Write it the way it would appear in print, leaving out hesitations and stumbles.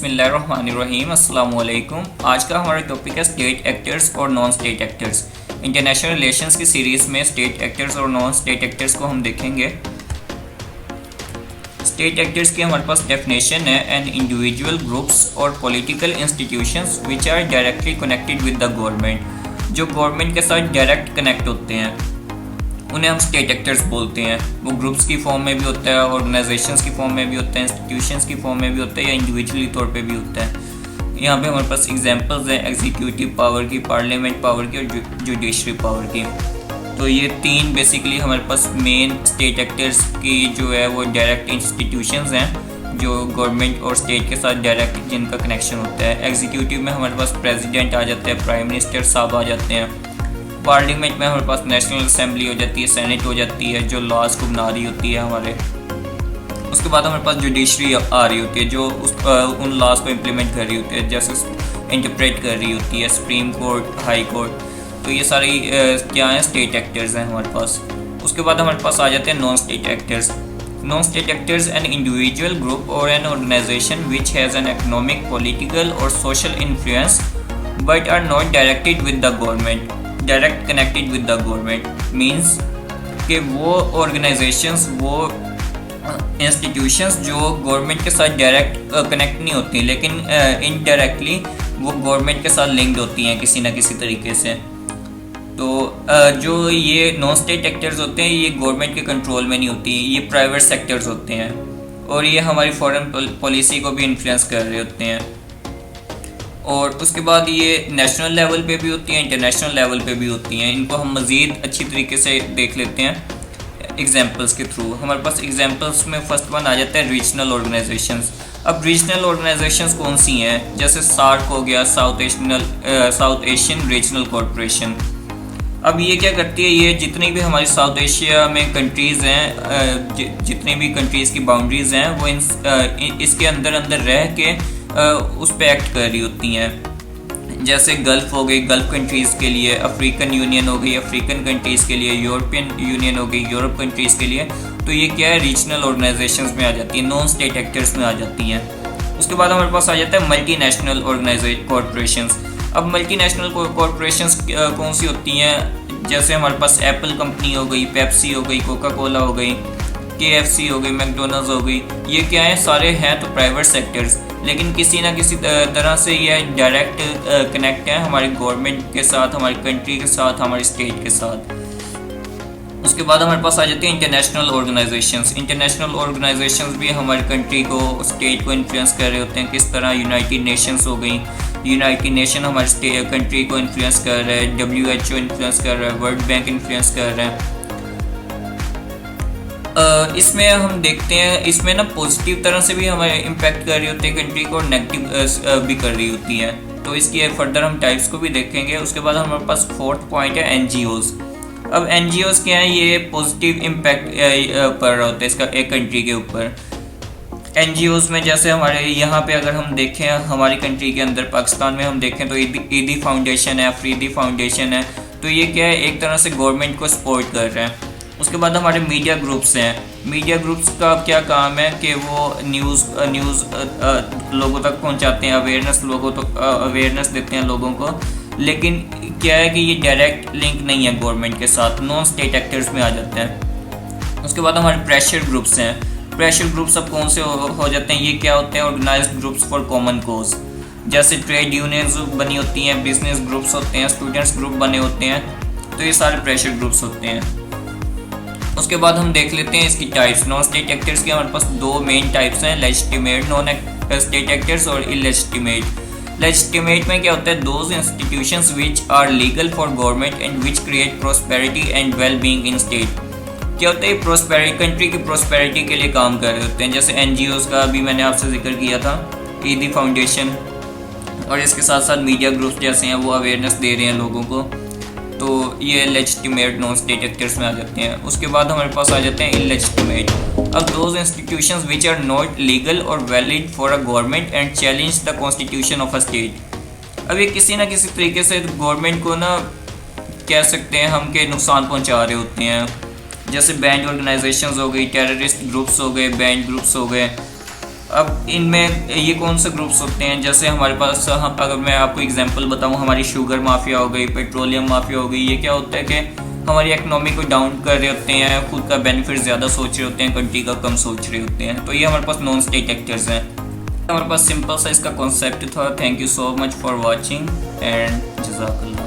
बिस्मिल्लाहिर्रहमानिर्रहीम अस्सलाम वालेकुम। आज का हमारा टॉपिक है स्टेट एक्टर्स और non state actors. International relations की सीरीज़ में स्टेट एक्टर्स और नॉन स्टेट एक्टर्स को हम देखेंगे। स्टेट एक्टर्स की हमारे पास डेफिनेशन है एन इंडिविजुअल ग्रुप्स और political institutions which are directly connected with the government. जो गवर्नमेंट के साथ डायरेक्ट कनेक्ट होते हैं उन्हें हम स्टेट एक्टर्स बोलते हैं। वो ग्रुप्स की फॉर्म में भी होता है, ऑर्गेनाइजेशंस की फॉर्म में भी होता है, इंस्टीट्यूशंस की फॉर्म में भी होता है या इंडिविजुअली तौर पे भी होता है। यहाँ पे हमारे पास एग्जांपल्स हैं एग्जीक्यूटिव पावर की, पार्लियामेंट पावर की और जुडिशरी पावर की। तो ये तीन बेसिकली हमारे पास मेन स्टेट एक्टर्स की जो है वो डायरेक्ट इंस्टीट्यूशंस हैं जो गवर्नमेंट और स्टेट के साथ डायरेक्ट जिनका कनेक्शन होता है। एग्जीक्यूटिव में हमारे पास प्रेसिडेंट आ जाता है, प्राइम मिनिस्टर साहब आ जाते हैं। पार्लियामेंट में हमारे पास नेशनल असेंबली हो जाती है, सेनेट हो जाती है जो लॉज को बना रही होती है हमारे। उसके बाद हमारे पास जुडिशरी आ रही होती है जो उन लॉज को इम्प्लीमेंट कर रही होती है, जैसे इंटरप्रेट कर रही होती है, सुप्रीम कोर्ट, हाई कोर्ट। तो ये सारी क्या हैं, स्टेट एक्टर्स हैं हमारे पास। उसके बाद हमारे पास आ जाते हैं non state actors. Non state actors an individual group और an organisation which has an economic, political और social influence but are not directed with the government. Direct connected with the government means कि वो organisations, वो institutions जो government के साथ direct connect नहीं होती लेकिन इनडायरेक्टली वो गवर्नमेंट के साथ लिंक्ड होती हैं किसी ना किसी तरीके से। तो जो ये नॉन स्टेट एक्टर्स होते हैं ये गवर्नमेंट के कंट्रोल में नहीं होती, ये प्राइवेट सेक्टर्स होते हैं और ये हमारी फॉरेन पॉलिसी को भी इन्फ्लुएंस कर रहे होते हैं। और उसके बाद ये नेशनल लेवल पे भी होती हैं, इंटरनेशनल लेवल पे भी होती हैं। इनको हम मज़ीद अच्छी तरीके से देख लेते हैं एग्जांपल्स के थ्रू। हमारे पास एग्जांपल्स में फर्स्ट वन आ जाता है रीजनल ऑर्गेनाइजेशंस। अब रीजनल ऑर्गेनाइजेशंस कौन सी हैं, जैसे सार्क हो गया, साउथ एशियन रीजनल कॉरपोरेशन। अब ये क्या करती है, ये जितनी भी हमारी साउथ एशिया में कंट्रीज़ हैं, जितनी भी कंट्रीज़ की बाउंड्रीज़ हैं वो इसके अंदर रह के उस पर एक्ट कर रही होती हैं। जैसे गल्फ़ हो गई, गल्फ़ कंट्रीज़ के लिए, अफ्रीकन यूनियन हो गई, अफ्रीकन कंट्रीज़ के लिए, यूरोपियन यूनियन हो गई, यूरोप कंट्रीज़ के लिए। तो ये क्या है, रीजनल ऑर्गेनाइजेशंस में आ जाती है, नॉन स्टेट एक्टर्स में आ जाती हैं। उसके बाद हमारे पास आ जाता है मल्टी नेशनल कॉरपोरेशंस। अब मल्टी नेशनल कॉरपोरेशंस कौन सी होती हैं, जैसे हमारे पास एप्पल कंपनी हो गई, पेप्सी हो गई, कोका कोला हो गई, KFC हो गई, मैकडोनल्ड्स हो गई। ये क्या है, सारे हैं तो प्राइवेट सेक्टर्स लेकिन किसी ना किसी तरह से ये डायरेक्ट कनेक्ट हैं हमारी गवर्नमेंट के साथ, हमारी कंट्री के साथ, हमारी स्टेट के साथ। उसके बाद हमारे पास आ जाती है इंटरनेशनल ऑर्गेनाइजेशंस। इंटरनेशनल ऑर्गेनाइजेशंस भी हमारी कंट्री को, स्टेट को इन्फ्लुएंस कर रहे होते हैं। किस तरह यूनाइटेड नेशंस हो गई, यूनाइटेड नेशन हमारी कंट्री को इन्फ्लुएंस कर रहा है, WHO इन्फ्लुएंस कर रहा है, वर्ल्ड बैंक इन्फ्लुएंस कर रहा है। इसमें हम देखते हैं, इसमें ना पॉजिटिव तरह से भी हमारे इम्पैक्ट कर रही होती है कंट्री को, और नेगेटिव भी कर रही होती है। तो इसकी फर्दर हम टाइप्स को भी देखेंगे। उसके बाद हमारे पास फोर्थ पॉइंट है NGOs। अब NGOs क्या है, ये पॉजिटिव इम्पैक्ट पड़ रहा होता है इसका एक कंट्री के ऊपर। NGOs में जैसे हमारे यहाँ पे अगर हम देखें हमारी कंट्री के अंदर पाकिस्तान में हम देखें तो ईदी फाउंडेशन है, अफरीदी फाउंडेशन है। तो ये क्या है, एक तरह से गवर्नमेंट को सपोर्ट कर रहे हैं। उसके बाद हमारे मीडिया ग्रुप्स हैं। मीडिया ग्रुप्स का क्या काम है कि वो न्यूज़ लोगों तक पहुंचाते हैं, अवेयरनेस देते हैं लोगों को। लेकिन क्या है कि ये डायरेक्ट लिंक नहीं है गवर्नमेंट के साथ, नॉन स्टेट एक्टर्स में आ जाते हैं। उसके बाद हमारे प्रेशर ग्रुप्स हैं। प्रेशर ग्रुप्स अब कौन से हो जाते हैं, ये क्या होते हैं, organised groups for common cause. जैसे ट्रेड यूनियंस बनी होती हैं, बिजनेस ग्रुप्स होते हैं, स्टूडेंट्स ग्रुप बने होते हैं। तो ये सारे प्रेशर ग्रुप्स होते हैं। उसके बाद हम देख लेते हैं इसकी टाइप्स। नॉन स्टेट एक्टर्स के हमारे पास दो मेन टाइप्स हैं, लेजिटिमेट नॉन स्टेट एक्टर्स और इलेजिटिमेट। लेजिटिमेट में क्या होता है, those institutions which are legal for government and which create prosperity and well being in state. क्या होता है, प्रोस्पेरिटी, कंट्री की प्रोस्पेरिटी के लिए काम कर रहे होते हैं। जैसे NGOs का भी मैंने आपसे जिक्र किया था, ईदी फाउंडेशन, और इसके साथ साथ मीडिया ग्रुप्स जैसे हैं वो अवेयरनेस दे रहे हैं लोगों को। तो ये लेजिटिमेट नॉन स्टेट एक्टर्स में आ जाते हैं। उसके बाद हमारे पास आ जाते हैं इलेजिटिमेट। अब those institutions which are not legal और valid for a government and challenge the constitution of a state. अब ये किसी ना किसी तरीके से गवर्नमेंट को ना कह सकते हैं हम के नुकसान पहुंचा रहे होते हैं। जैसे बैंड ऑर्गेनाइजेशंस हो गई, टेररिस्ट ग्रुप्स हो गए, बैंड ग्रुप्स हो गए। अब इनमें ये कौन से ग्रुप्स होते हैं, जैसे हमारे पास हम अगर मैं आपको एग्जांपल बताऊं, हमारी शुगर माफिया हो गई, पेट्रोलियम माफिया हो गई। ये क्या होता है कि हमारी इकोनॉमी को डाउन कर रहे होते हैं, खुद का बेनिफिट ज़्यादा सोच रहे होते हैं, कंट्री का कम सोच रहे होते हैं। तो ये हमारे पास नॉन स्टेट एक्टर्स हैं। हमारे पास सिंपल सा इसका कॉन्सेप्ट था। Thank you so much for watching and जज़ाकल्लाह।